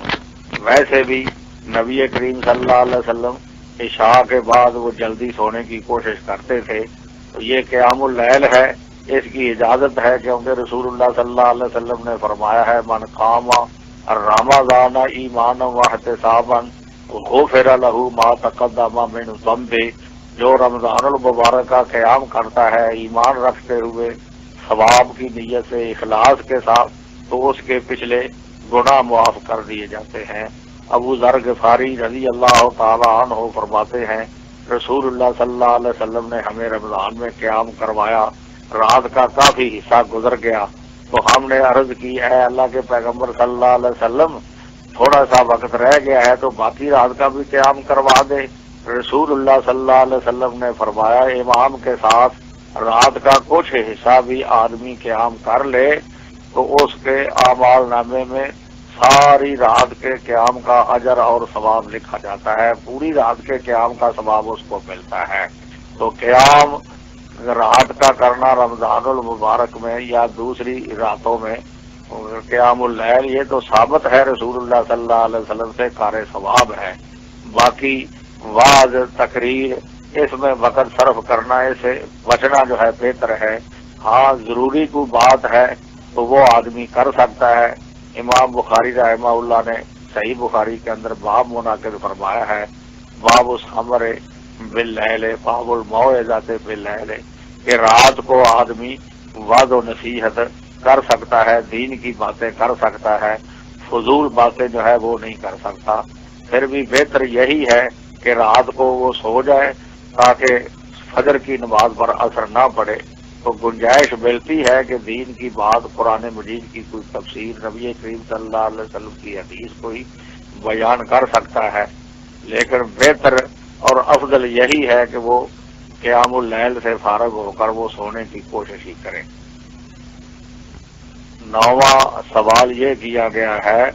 ویسے بھی نبی کریم صلی اللہ علیہ وسلم عشاء کے بعد وہ جلدی سونے کی کوشش کرتے تھے، تو یہ قیام اللیل ہے، اس کی اجازت ہے، کیونکہ رسول اللہ صلی اللہ علیہ وسلم نے فرمایا ہے من قام رمضان ایمانا واحتسابا غفر له ما تقدم من ذنبه، جو رمضان المبارک کا قیام کرتا ہے ایمان رکھتے ہوئے ثواب کی نیت سے اخلاص کے ساتھ، تو اس کے پچھلے گناہ معاف کر دیے جاتے ہیں۔ ابو ذر غفاری رضی اللہ تعالی عنہ فرماتے ہیں رسول اللہ صلی اللہ علیہ وسلم نے ہمیں رمضان میں قیام کروایا، رات کا کافی حصہ گزر گیا تو ہم نے عرض کی اے اللہ کے پیغمبر صلی اللہ علیہ وسلم تھوڑا سا وقت رہ گیا ہے تو باقی رات کا بھی قیام کروا دے۔ رسول اللہ صلی اللہ علیہ وسلم نے فرمایا امام کے ساتھ رات کا کچھ حصہ بھی آدمی قیام کر لے تو اس کے اعمال نامے میں ساری رات کے قیام کا اجر اور ثواب لکھا جاتا ہے، پوری رات کے قیام کا ثواب اس کو ملتا ہے۔ تو قیام رات کا کرنا رمضان المبارک میں یا دوسری راتوں میں قیام اللیل، یہ تو ثابت ہے رسول اللہ صلی اللہ علیہ وسلم سے کار ثواب ہے۔ باقی وعظ تقریر اس میں وقت صرف کرنا، اسے بچنا جو ہے بہتر ہے۔ ہاں ضروری کوئی بات ہے تو وہ آدمی کر سکتا ہے۔ امام بخاری رحمہ اللہ نے صحیح بخاری کے اندر باب منعقد فرمایا ہے، باب الخمر باللیل باب الموعظۃ باللیل، کہ رات کو آدمی وعظ و نصیحت کر سکتا ہے، دین کی باتیں کر سکتا ہے، فضول باتیں جو ہے وہ نہیں کر سکتا۔ پھر بھی بہتر یہی ہے کہ رات کو وہ سو جائے تاکہ فجر کی نماز پر اثر نہ پڑے، تو گنجائش ملتی ہے کہ دین کی بات قرآن مجید کی کوئی تفسیر نبی کریم صلی اللہ علیہ وسلم کی حدیث کو ہی بیان کر سکتا ہے۔ لیکن بہتر اور افضل یہی ہے کہ وہ قیام اللیل سے فارغ ہو کر وہ سونے کی کوشش ہی کریں۔ 9واں سوال یہ کیا گیا ہے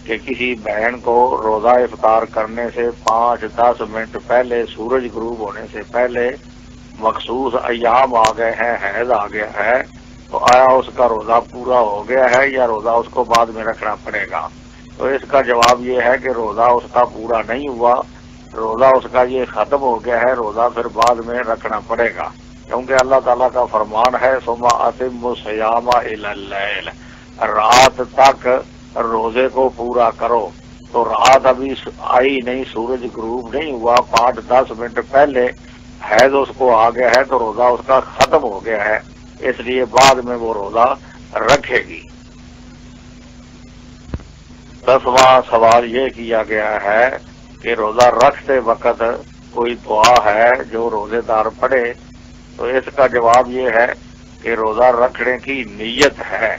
کہ کسی بہن کو روزہ افطار کرنے سے 5-10 منٹ پہلے سورج غروب ہونے سے پہلے مخصوص ایام آ گئے ہیں، حیض آ گیا ہے، تو آیا اس کا روزہ پورا ہو گیا ہے یا روزہ اس کو بعد میں رکھنا پڑے گا؟ تو اس کا جواب یہ ہے کہ روزہ اس کا پورا نہیں ہوا، روزہ اس کا یہ ختم ہو گیا ہے، روزہ پھر بعد میں رکھنا پڑے گا، کیونکہ اللہ تعالیٰ کا فرمان ہے ثم اتموا الصیام الی اللیل، رات تک روزے کو پورا کرو۔ تو رات ابھی آئی نہیں، سورج غروب نہیں ہوا، 5-10 منٹ پہلے حیض اس کو آ گیا ہے تو روزہ اس کا ختم ہو گیا ہے، اس لیے بعد میں وہ روزہ رکھے گی۔ 10واں سوال یہ کیا گیا ہے کہ روزہ رکھتے وقت کوئی دعا ہے جو روزے دار پڑھے، تو اس کا جواب یہ ہے کہ روزہ رکھنے کی نیت ہے،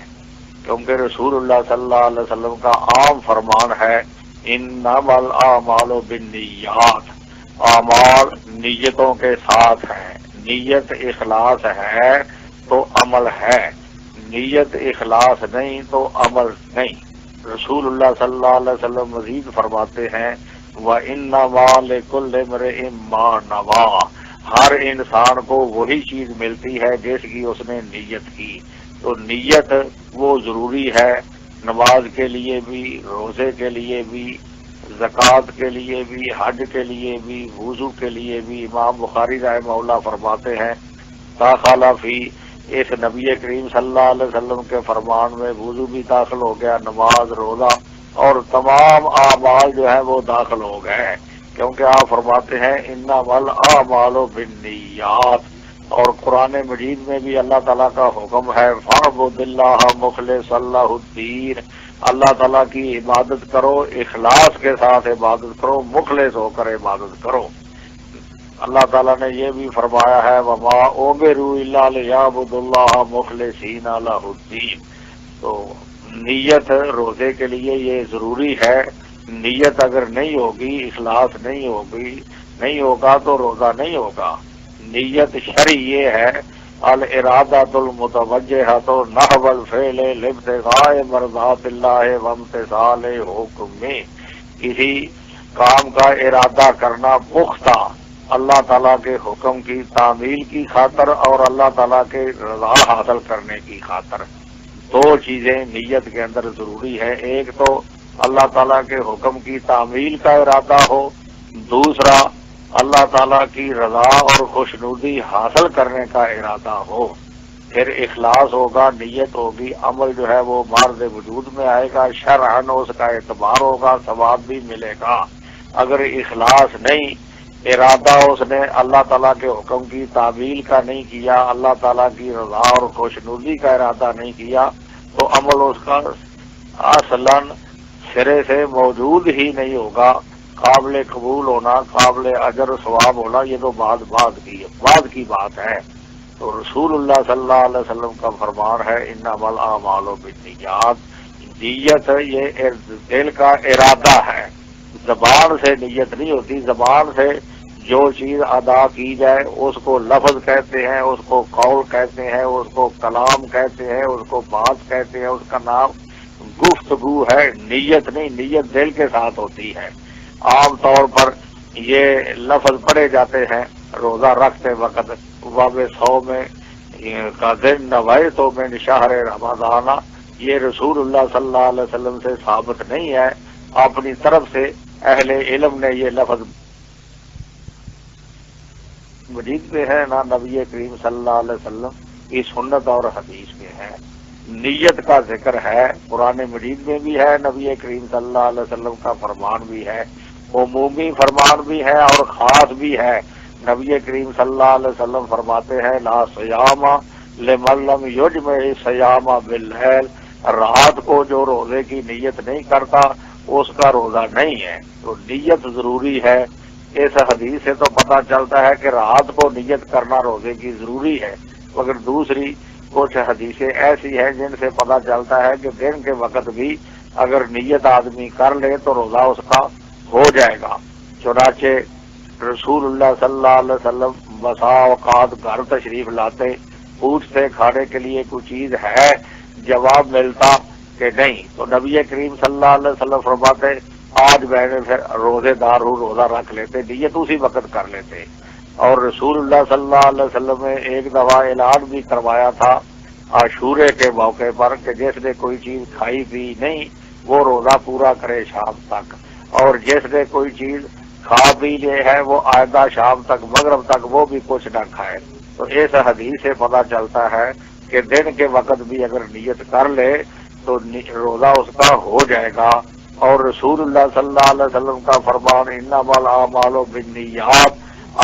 کیونکہ رسول اللہ صلی اللہ علیہ وسلم کا عام فرمان ہے انما الاعمال بالنیات، اعمال نیتوں کے ساتھ ہیں، نیت اخلاص ہے تو عمل ہے، نیت اخلاص نہیں تو عمل نہیں۔ رسول اللہ صلی اللہ علیہ وسلم مزید فرماتے ہیں وَإِنَّمَا لِكُلِّ امْرِئٍ مَّا نَوَىٰ، ہر انسان کو وہی چیز ملتی ہے جس کی اس نے نیت کی۔ تو نیت وہ ضروری ہے، نماز کے لیے بھی، روزے کے لیے بھی، زکوٰۃ کے لیے بھی، حج کے لیے بھی، وضو کے لیے بھی۔ امام بخاری رحمہ اللہ فرماتے ہیں داخل فی، اس نبی کریم صلی اللہ علیہ وسلم کے فرمان میں وضو بھی داخل ہو گیا، نماز، روزہ اور تمام اعمال جو ہیں وہ داخل ہو گئے، کیونکہ آپ فرماتے ہیں انما الاعمال بالنیات۔ اور قرآن مجید میں بھی اللہ تعالیٰ کا حکم ہے فاعبد اللہ مخلص اللہ الدین، اللہ تعالیٰ کی عبادت کرو، اخلاص کے ساتھ عبادت کرو، مخلص ہو کر عبادت کرو۔ اللہ تعالیٰ نے یہ بھی فرمایا ہے وما امروا الا لیعبدوا اللہ مخلصین لہ الدین۔ تو نیت روزے کے لیے یہ ضروری ہے، نیت اگر نہیں ہوگی، اخلاص نہیں ہوگا تو روزہ نہیں ہوگا۔ نیت شرعی یہ ہے الارادۃ المتوجہۃ نحو الفعل لابتغاء مرضات اللہ وامتثال حکمہ، کسی کام کا ارادہ کرنا پختہ اللہ تعالیٰ کے حکم کی تعمیل کی خاطر اور اللہ تعالیٰ کے رضا حاصل کرنے کی خاطر۔ دو چیزیں نیت کے اندر ضروری ہے، ایک تو اللہ تعالیٰ کے حکم کی تعمیل کا ارادہ ہو، دوسرا اللہ تعالیٰ کی رضا اور خوشنودی حاصل کرنے کا ارادہ ہو۔ پھر اخلاص ہوگا، نیت ہوگی، عمل جو ہے وہ مارد وجود میں آئے گا، شرعاً اس کا اعتبار ہوگا، ثواب بھی ملے گا۔ اگر اخلاص نہیں، ارادہ اس نے اللہ تعالیٰ کے حکم کی تعمیل کا نہیں کیا، اللہ تعالیٰ کی رضا اور خوشنودی کا ارادہ نہیں کیا، تو عمل اس کا اصلاً سرے سے موجود ہی نہیں ہوگا۔ قابل قبول ہونا، قابل اجر و ثواب ہونا، یہ تو بعد کی بات ہے۔ تو رسول اللہ صلی اللہ علیہ وسلم کا فرمان ہے انما الاعمال بالنیات، نیت یہ دل کا ارادہ ہے، زبان سے نیت نہیں ہوتی۔ زبان سے جو چیز ادا کی جائے اس کو لفظ کہتے ہیں، اس کو قول کہتے ہیں، اس کو کلام کہتے ہیں، اس کو بات کہتے ہیں، اس کا نام گفتگو ہے، نیت نہیں۔ نیت دل کے ساتھ ہوتی ہے۔ عام طور پر یہ لفظ پڑھے جاتے ہیں روزہ رکھتے وقت، باب 100 میں کا دن نویت من شہر رمضان، یہ رسول اللہ صلی اللہ علیہ وسلم سے ثابت نہیں ہے، اپنی طرف سے اہل علم نے یہ لفظ مجید میں ہے، نہ نبی کریم صلی اللہ علیہ وسلم کی سنت اور حدیث میں ہے۔ نیت کا ذکر ہے، قرآن مجید میں بھی ہے، نبی کریم صلی اللہ علیہ وسلم کا فرمان بھی ہے، عمومی فرمان بھی ہے اور خاص بھی ہے۔ نبی کریم صلی اللہ علیہ وسلم فرماتے ہیں لا صیام لمن لم یجمع صیام باللیل، رات کو جو روزے کی نیت نہیں کرتا اس کا روزہ نہیں ہے۔ تو نیت ضروری ہے۔ اس حدیث سے تو پتہ چلتا ہے کہ رات کو نیت کرنا روزے کی ضروری ہے، مگر دوسری کچھ حدیثیں ایسی ہیں جن سے پتہ چلتا ہے کہ دن کے وقت بھی اگر نیت آدمی کر لے تو روزہ اس کا ہو جائے گا۔ چنانچہ رسول اللہ صلی اللہ علیہ وسلم بسا اوقات گھر تشریف لاتے، پوچھتے کھانے کے لیے کوئی چیز ہے، جواب ملتا کہ نہیں، تو نبی کریم صلی اللہ علیہ وسلم فرماتے آج میں نے پھر روزے دار ہوں، روزہ رکھ لیتے، نیت اسی وقت کر لیتے۔ اور رسول اللہ صلی اللہ علیہ وسلم نے ایک دفعہ اعلان بھی کروایا تھا عاشورے کے موقع پر کہ جس نے کوئی چیز کھائی پی نہیں وہ روزہ پورا کرے شام تک، اور جس نے کوئی چیز کھا پی لے ہے وہ آئندہ شام تک مغرب تک وہ بھی کچھ نہ کھائے۔ تو اس حدیث سے پتہ چلتا ہے کہ دن کے وقت بھی اگر نیت کر لے تو روزہ اس کا ہو جائے گا۔ اور رسول اللہ صلی اللہ علیہ وسلم کا فرمان انما الاعمال بالنیات،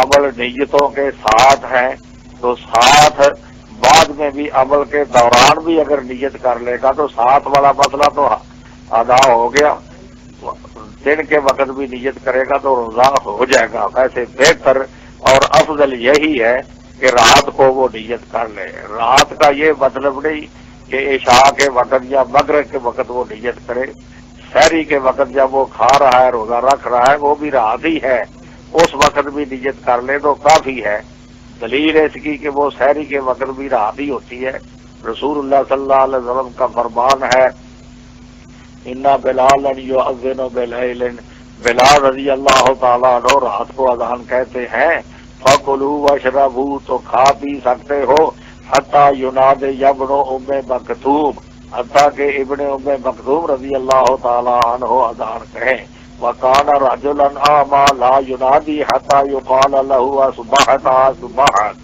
عمل نیتوں کے ساتھ ہیں، تو ساتھ بعد میں بھی عمل کے دوران بھی اگر نیت کر لے گا تو ساتھ والا مسئلہ تو ادا ہو گیا، دن کے وقت بھی نیت کرے گا تو روزہ ہو جائے گا۔ ویسے بہتر اور افضل یہی ہے کہ رات کو وہ نیت کر لے۔ رات کا یہ مطلب نہیں کہ عشاء کے وقت یا مغرب کے وقت وہ نیت کرے، سحری کے وقت جب وہ کھا رہا ہے روزہ رکھ رہا ہے وہ بھی رات ہی ہے، اس وقت بھی نیت کر لے تو کافی ہے۔ دلیل اس کی کہ وہ سحری کے وقت بھی رات ہی ہوتی ہے۔ رسول اللہ صلی اللہ علیہ وسلم کا فرمان ہے انا بلالا یؤذن بلیل، بلال رضی اللہ تعالیٰ عنہ رات کو اذان کہتے ہیں، فکلوا واشربوا، تو کھا پی سکتے ہو، حتی ینادی ابن ام مکتوم، حتیٰ کہ ابن ام مکتوم رضی اللہ تعالیٰ عنہ اذان کہیں، وکان رجلا اعمی لا ینادی حتی یقال له اصبحت اصبحت،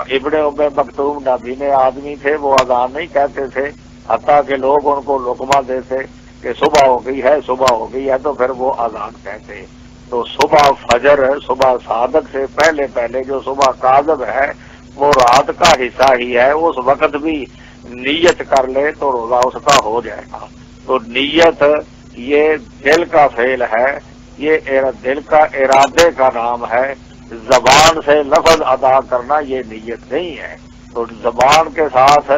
ابن ام مکتوم نابینا آدمی تھے، وہ اذان نہیں کہتے تھے حتیٰ کہ لوگ ان کو لقمہ دیتے کہ صبح ہو گئی ہے، صبح ہو گئی ہے، تو پھر وہ اذان کہتے۔ تو صبح فجر، صبح صادق سے پہلے پہلے جو صبح کاذب ہے وہ رات کا حصہ ہی ہے، اس وقت بھی نیت کر لے تو روزہ اس کا ہو جائے گا۔ تو نیت یہ دل کا فعل ہے، یہ دل کا ارادے کا نام ہے، زبان سے لفظ ادا کرنا یہ نیت نہیں ہے۔ تو زبان کے ساتھ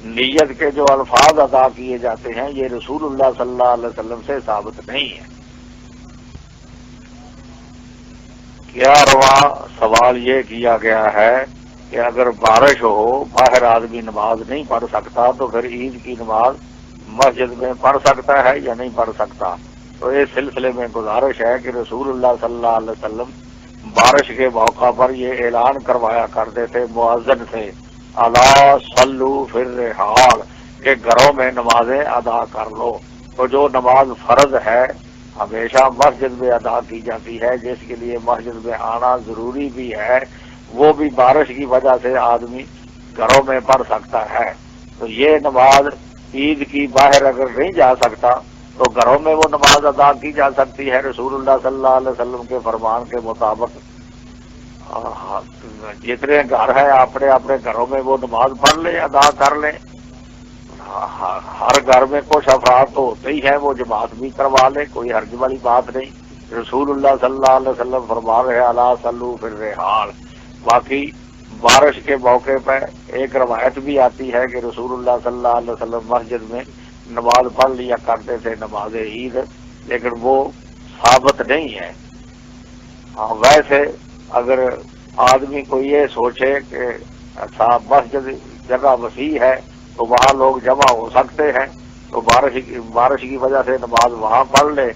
نیت کے جو الفاظ ادا کیے جاتے ہیں یہ رسول اللہ صلی اللہ علیہ وسلم سے ثابت نہیں ہے۔ 11واں سوال یہ کیا گیا ہے کہ اگر بارش ہو، باہر آدمی نماز نہیں پڑھ سکتا تو پھر عید کی نماز مسجد میں پڑھ سکتا ہے یا نہیں پڑھ سکتا؟ تو اس سلسلے میں گزارش ہے کہ رسول اللہ صلی اللہ علیہ وسلم بارش کے موقع پر یہ اعلان کروایا کرتے تھے مؤذن سے، الا صلو فی الرحال، کہ گھروں میں نمازیں ادا کر لو۔ تو جو نماز فرض ہے ہمیشہ مسجد میں ادا کی جاتی ہے، جس کے لیے مسجد میں آنا ضروری بھی ہے، وہ بھی بارش کی وجہ سے آدمی گھروں میں پڑھ سکتا ہے۔ تو یہ نماز عید کی باہر اگر نہیں جا سکتا تو گھروں میں وہ نماز ادا کی جا سکتی ہے۔ رسول اللہ صلی اللہ علیہ وسلم کے فرمان کے مطابق جتنے گھر ہیں اپنے اپنے گھروں میں وہ نماز پڑھ لیں، ادا کر لیں۔ ہر گھر میں کچھ افراد تو ہوتے ہی ہیں، وہ جماعت بھی کروا لیں، کوئی حرج والی بات نہیں۔ رسول اللہ صلی اللہ علیہ وسلم فرما رہے الا صلو فی الرحال۔ باقی بارش کے موقع پہ ایک روایت بھی آتی ہے کہ رسول اللہ صلی اللہ علیہ وسلم مسجد میں نماز پڑھ لیا کرتے تھے، نماز عید، لیکن وہ ثابت نہیں ہے۔ ہاں ویسے اگر آدمی کو یہ سوچے کہ اچھا مسجد جگہ وسیع ہے تو وہاں لوگ جمع ہو سکتے ہیں، تو بارش کی وجہ سے نماز وہاں پڑھ لے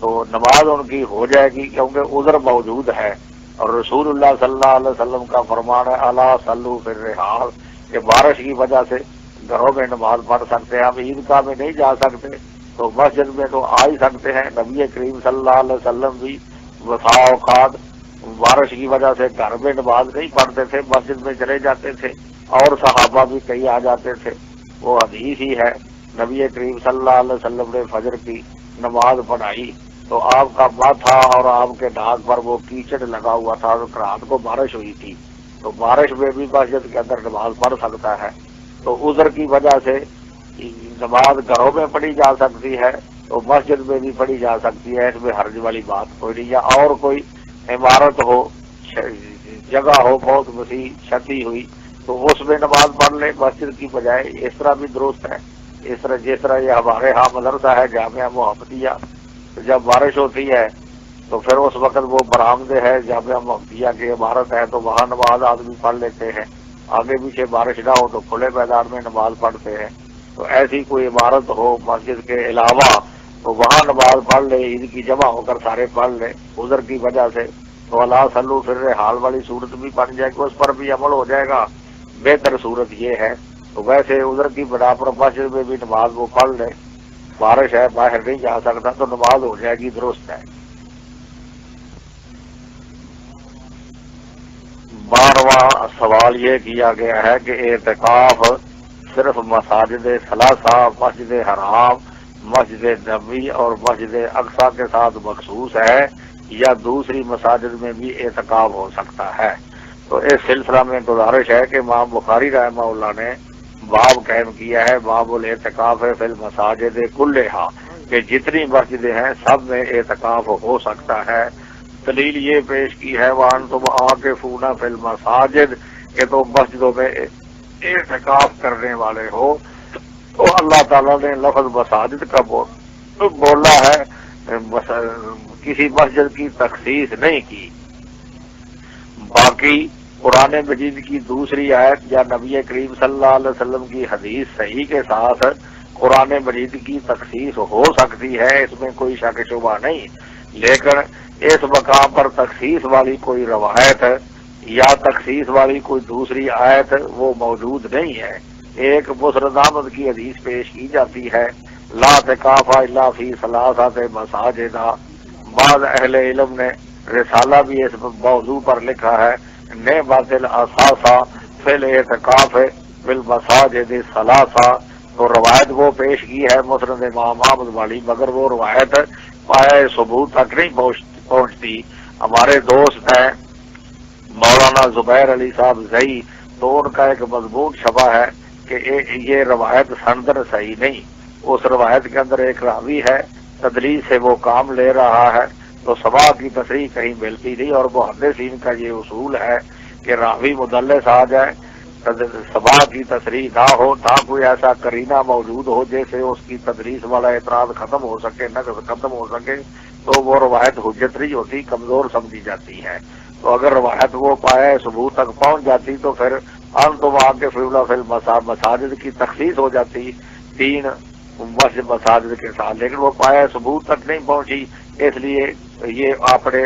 تو نماز ان کی ہو جائے گی، کیونکہ عذر موجود ہے۔ اور رسول اللہ صلی اللہ علیہ وسلم کا فرمان ہے الا صلو فی الرحال، کہ بارش کی وجہ سے گھروں میں نماز پڑھ سکتے ہیں۔ ہم عیدگاہ میں نہیں جا سکتے تو مسجد میں تو آ ہی سکتے ہیں۔ نبی کریم صلی اللہ علیہ وسلم بھی وفا اوقات بارش کی وجہ سے گھر میں نماز نہیں پڑھتے تھے، مسجد میں چلے جاتے تھے، اور صحابہ بھی کئی آ جاتے تھے۔ وہ حدیث ہی ہے، نبی کریم صلی اللہ علیہ وسلم نے فجر کی نماز پڑھائی تو آپ کا ماتھا اور آپ کے ناک پر وہ کیچڑ لگا ہوا تھا، رات کو بارش ہوئی تھی، تو بارش میں بھی مسجد کے اندر نماز پڑھ سکتا ہے۔ تو عذر کی وجہ سے نماز گھروں میں پڑھی جا سکتی ہے تو مسجد میں بھی پڑھی جا سکتی ہے، اس میں حرج والی بات کوئی نہیں۔ یا اور کوئی عمارت ہو، جگہ ہو بہت وسیع چھتی ہوئی تو اس میں نماز پڑھ لے مسجد کی بجائے، اس طرح بھی درست ہے۔ جس طرح یہ ہمارے ہاں مدرسہ ہے جامعہ محمدیہ، تو جب بارش ہوتی ہے تو پھر اس وقت وہ برآمدے ہے جامعہ محمدیہ کی عمارت ہے تو وہاں نماز آدمی پڑھ لیتے ہیں، آگے پیچھے بارش نہ ہو تو کھلے میدان میں نماز پڑھتے ہیں۔ تو ایسی کوئی عمارت ہو مسجد کے علاوہ تو وہاں نماز پڑھ لے، عید کی جمع ہو کر سارے پڑھ لے عذر کی وجہ سے، تو الا صلو فی الرحال والی صورت بھی بن جائے گی، اس پر بھی عمل ہو جائے گا۔ بہتر صورت یہ ہے۔ تو ویسے عذر کی بنا پر مسجد میں بھی نماز وہ پڑھ لے، بارش ہے باہر نہیں جا سکتا تو نماز ہو جائے گی، درست ہے۔ 12واں سوال یہ کیا گیا ہے کہ اعتکاف صرف مساجد ثلاثہ، مسجد حرام، مسجد نبوی اور مسجد اقصی کے ساتھ مخصوص ہے یا دوسری مساجد میں بھی اعتکاف ہو سکتا ہے؟ تو اس سلسلہ میں گزارش ہے کہ امام بخاری رحمہ اللہ نے باب قائم کیا ہے، باب الاعتکاف فی المساجد کلھا، کہ جتنی مسجدیں ہیں سب میں اعتکاف ہو سکتا ہے۔ دلیل یہ پیش کی ہے وانتم عاکفون فی المساجد، کہ تم مسجدوں میں اعتکاف کرنے والے ہو۔ تو اللہ تعالیٰ نے لفظ مساجد کا بولا ہے، کسی مسجد کی تخصیص نہیں کی۔ باقی قرآن مجید کی دوسری آیت یا نبی کریم صلی اللہ علیہ وسلم کی حدیث صحیح کے ساتھ قرآن مجید کی تخصیص ہو سکتی ہے، اس میں کوئی شک شبہ نہیں، لیکن اس مقام پر تخصیص والی کوئی روایت یا تخصیص والی کوئی دوسری آیت وہ موجود نہیں ہے۔ ایک مسند احمد کی حدیث پیش کی جاتی ہے، لا اعتکاف الا فی ثلاثۃ مساجد۔ بعض اہل علم نے رسالہ بھی اس موضوع پر لکھا ہے، نعمت الاثاثہ فی الاعتکاف فی المساجد ثلاثہ۔ تو روایت وہ پیش کی ہے مسند امام احمد والی، مگر وہ روایت پائے ثبوت تک نہیں پہنچتی۔ ہمارے دوست ہیں مولانا زبیر علی صاحب زئی، تو ان کا ایک مضمون چھپا ہے کہ یہ روایت سندن صحیح نہیں، اس روایت کے اندر ایک راوی ہے، تدلیس سے وہ کام لے رہا ہے، تو سما کی تصریح کہیں ملتی نہیں، اور محدثین کا یہ اصول ہے کہ راوی مدلس آ جائے، سما کی تصریح نہ ہو، نہ کوئی ایسا کرینہ موجود ہو جیسے اس کی تدلیس والا اعتراض ختم ہو سکے، نہ ختم ہو سکے، تو وہ روایت حجت نہیں ہوتی، کمزور سمجھی جاتی ہے۔ تو اگر روایت وہ پائے ثبوت تک پہنچ جاتی تو پھر انتم عاکفون فی المساجد کی تخصیص ہو جاتی 3 مساجد کے ساتھ، لیکن وہ پائے ثبوت تک نہیں پہنچی، اس لیے یہ اپنے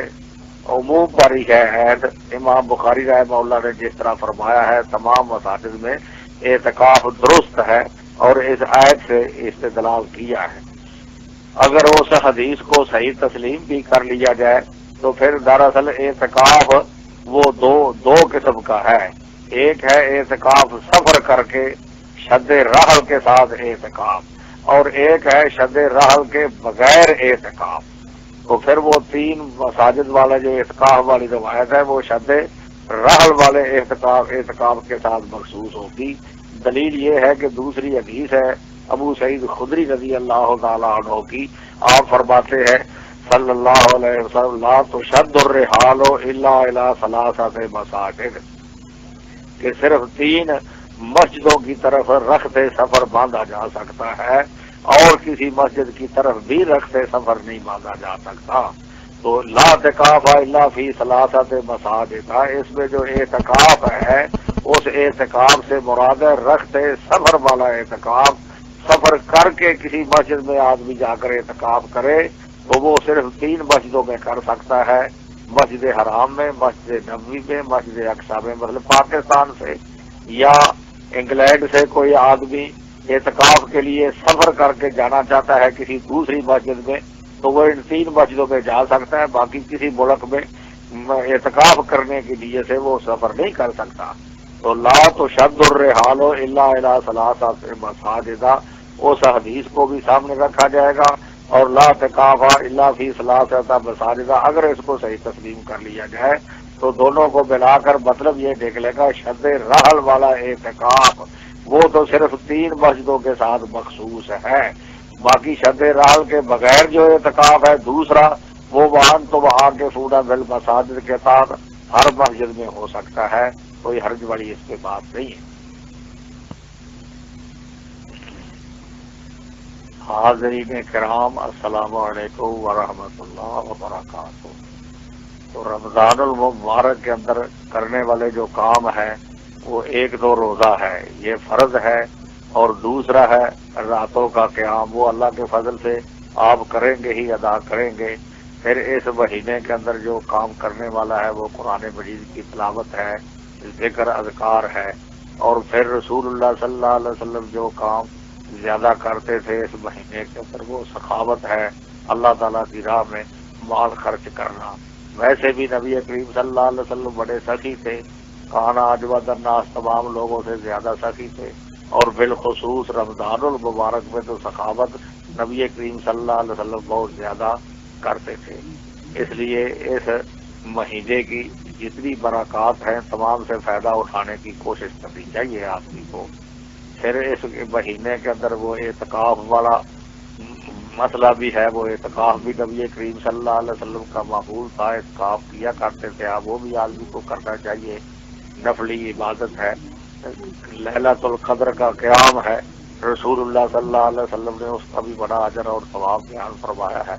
عموم پر ہی ہے عید۔ امام بخاری رحمہ اللہ نے جس طرح فرمایا ہے تمام مساجد میں اعتکاف درست ہے، اور اس آیت سے استدلال کیا ہے۔ اگر اس حدیث کو صحیح تسلیم بھی کر لیا جائے تو پھر دراصل اعتکاف وہ دو قسم کا ہے۔ ایک ہے اعتکاف سفر کر کے شد رحل کے ساتھ اعتکاف، اور ایک ہے شد رحل کے بغیر اعتکاف۔ تو پھر وہ تین مساجد والا جو اعتکاف والی روایت ہے وہ شد رحل والے اعتکاف کے ساتھ مخصوص ہوگی۔ دلیل یہ ہے کہ دوسری حدیث ہے ابو سعید خدری رضی اللہ تعالیٰ عنہ کی، آپ فرماتے ہیں صلی اللہ علیہ وسلم لا تشد الرحال الا الی ثلاثۃ مساجد، کہ صرف تین مسجدوں کی طرف رختے سفر باندھا جا سکتا ہے، اور کسی مسجد کی طرف بھی رختے سفر نہیں باندھا جا سکتا۔ تو لا اعتکاف الا فی ثلاثۃ مساجد، اس میں جو اعتکاف ہے اس اعتکاف سے مراد ہے رختے سفر والا اعتکاف۔ سفر کر کے کسی مسجد میں آدمی جا کر اعتکاف کرے تو وہ صرف تین مسجدوں میں کر سکتا ہے، مسجد حرام میں، مسجد نبوی میں، مسجد اقصی میں۔ مطلب پاکستان سے یا انگلینڈ سے کوئی آدمی اعتکاف کے لیے سفر کر کے جانا چاہتا ہے کسی دوسری مسجد میں تو وہ ان تین مسجدوں میں جا سکتا ہے، باقی کسی ملک میں اعتکاف کرنے کے لیے سے وہ سفر نہیں کر سکتا۔ تو لا تشد الرحال الا الی ثلاثۃ مساجد، اس حدیث کو بھی سامنے رکھا جائے گا، اور لا اعتکاف الا فی ثلاثۃ مساجد اگر اس کو صحیح تسلیم کر لیا جائے تو دونوں کو ملا کر مطلب یہ نکلے گا شد رحل والا اعتکاف وہ تو صرف تین مسجدوں کے ساتھ مخصوص ہے، باقی شد رحل کے بغیر جو اعتکاف ہے دوسرا وہ وہاں کے فوڈا بل مساجد کے ساتھ ہر مسجد میں ہو سکتا ہے، کوئی حرج والی اس کے بات نہیں ہے۔ حاضرین کرام السلام علیکم ورحمۃ اللہ وبرکاتہ۔ تو رمضان المبارک کے اندر کرنے والے جو کام ہیں وہ ایک دو روزہ ہے، یہ فرض ہے، اور دوسرا ہے راتوں کا قیام، وہ اللہ کے فضل سے آپ کریں گے ہی ادا کریں گے۔ پھر اس مہینے کے اندر جو کام کرنے والا ہے وہ قرآن مجید کی تلاوت ہے، ذکر اذکار ہے، اور پھر رسول اللہ صلی اللہ علیہ وسلم جو کام زیادہ کرتے تھے اس مہینے کے اندر وہ سخاوت ہے، اللہ تعالیٰ کی راہ میں مال خرچ کرنا۔ ویسے بھی نبی کریم صلی اللہ علیہ وسلم بڑے سخی تھے، کانا اجود الناس تمام لوگوں سے زیادہ سخی تھے، اور بالخصوص رمضان المبارک میں تو سخاوت نبی کریم صلی اللہ علیہ وسلم بہت زیادہ کرتے تھے۔ اس لیے اس مہینے کی جتنی برکات ہیں تمام سے فائدہ اٹھانے کی کوشش کرنی چاہیے آدمی کو۔ پھر اس مہینے کے اندر وہ اعتکاف والا مسئلہ بھی ہے، وہ اعتکاف بھی نبی کریم صلی اللہ علیہ وسلم کا معمول تھا، اعتکاف کیا کرتے تھے، اب وہ بھی آدمی کو کرنا چاہیے، نفلی عبادت ہے۔ لیلۃ القدر کا قیام ہے، رسول اللہ صلی اللہ علیہ وسلم نے اس کا بھی بڑا اجر اور ثواب بیان فرمایا ہے۔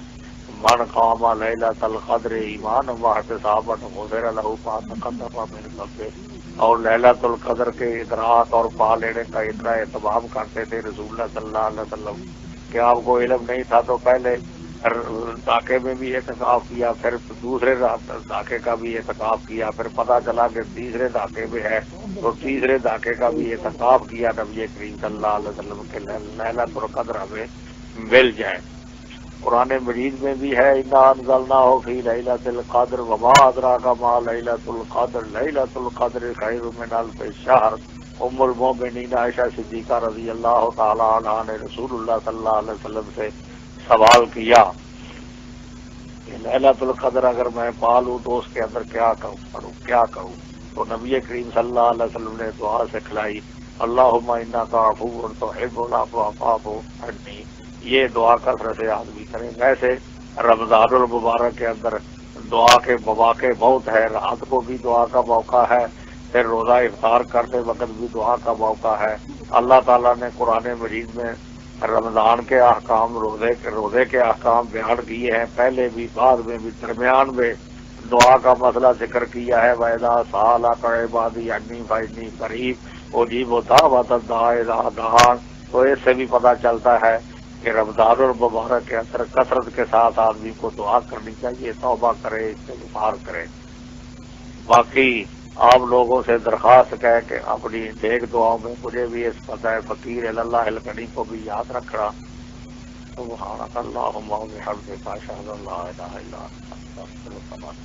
من قام لیلۃ القدر ایمانا واحتسابا غفر له ما تقدم من ذنبه، اور لیلۃ القدر کے ادراک اور پا لینے کا اتنا اہتمام کرتے تھے رسول اللہ صلی اللہ علیہ وسلم کہ آپ کو علم نہیں تھا تو پہلے دھاکے میں بھی اعتکاف کیا، پھر دوسرے دھاکے کا بھی اعتکاف کیا، پھر پتہ چلا کہ تیسرے دھاکے میں ہے تو تیسرے دھاکے کا بھی اعتکاف کیا نبی کریم صلی اللہ علیہ وسلم کے لیلۃ القدر ہمیں مل جائے۔ قرآن مجید میں بھی ہے انا انزلناہ فی لیلۃ القدر وما ادراک ما لیلۃ القدر لیلۃ القدر خیر من الف شہر۔ ام المومنین عائشہ صدیقہ رضی اللہ تعالی عنہا نے رسول اللہ صلی اللہ علیہ وسلم سے سوال کیا کہ لیلۃ القدر اگر میں پالوں تو اس کے اندر کیا کروں؟ تو نبی کریم صلی اللہ علیہ وسلم نے دعا سکھلائی اللہم انک عفو تحب العفو فاعف عنی، یہ دعا کثرت سے آدمی کرے۔ ویسے رمضان المبارک کے اندر دعا کے مواقع بہت ہے، رات کو بھی دعا کا موقع ہے، پھر روزہ افطار کرتے وقت بھی دعا کا موقع ہے۔ اللہ تعالیٰ نے قرآن مجید میں رمضان کے احکام، روزے کے احکام بیان کیے ہیں، پہلے بھی بعد میں بھی درمیان میں دعا کا مسئلہ ذکر کیا ہے۔ وَإِذَا سَأَلَكَ عِبَادِي عَنِّي فَإِنِّي قَرِيبٌ أُجِيبُ دَعْوَةَ الدَّاعِ إِذَا دَعَانِ۔ تو اس سے بھی پتہ چلتا ہے کہ رمضان المبارک کے اندر کثرت کے ساتھ آدمی کو دعا کرنی چاہیے، توبہ کرے، استغفار کرے۔ باقی آپ لوگوں سے درخواست ہے کہ اپنی نیک دعاؤں میں مجھے بھی اس پتہ فقیر اللہ الغنی کو بھی یاد رکھنا۔ سبحانک اللہم و بحمدک اشہد ان لا الہ الا انت استغفرک۔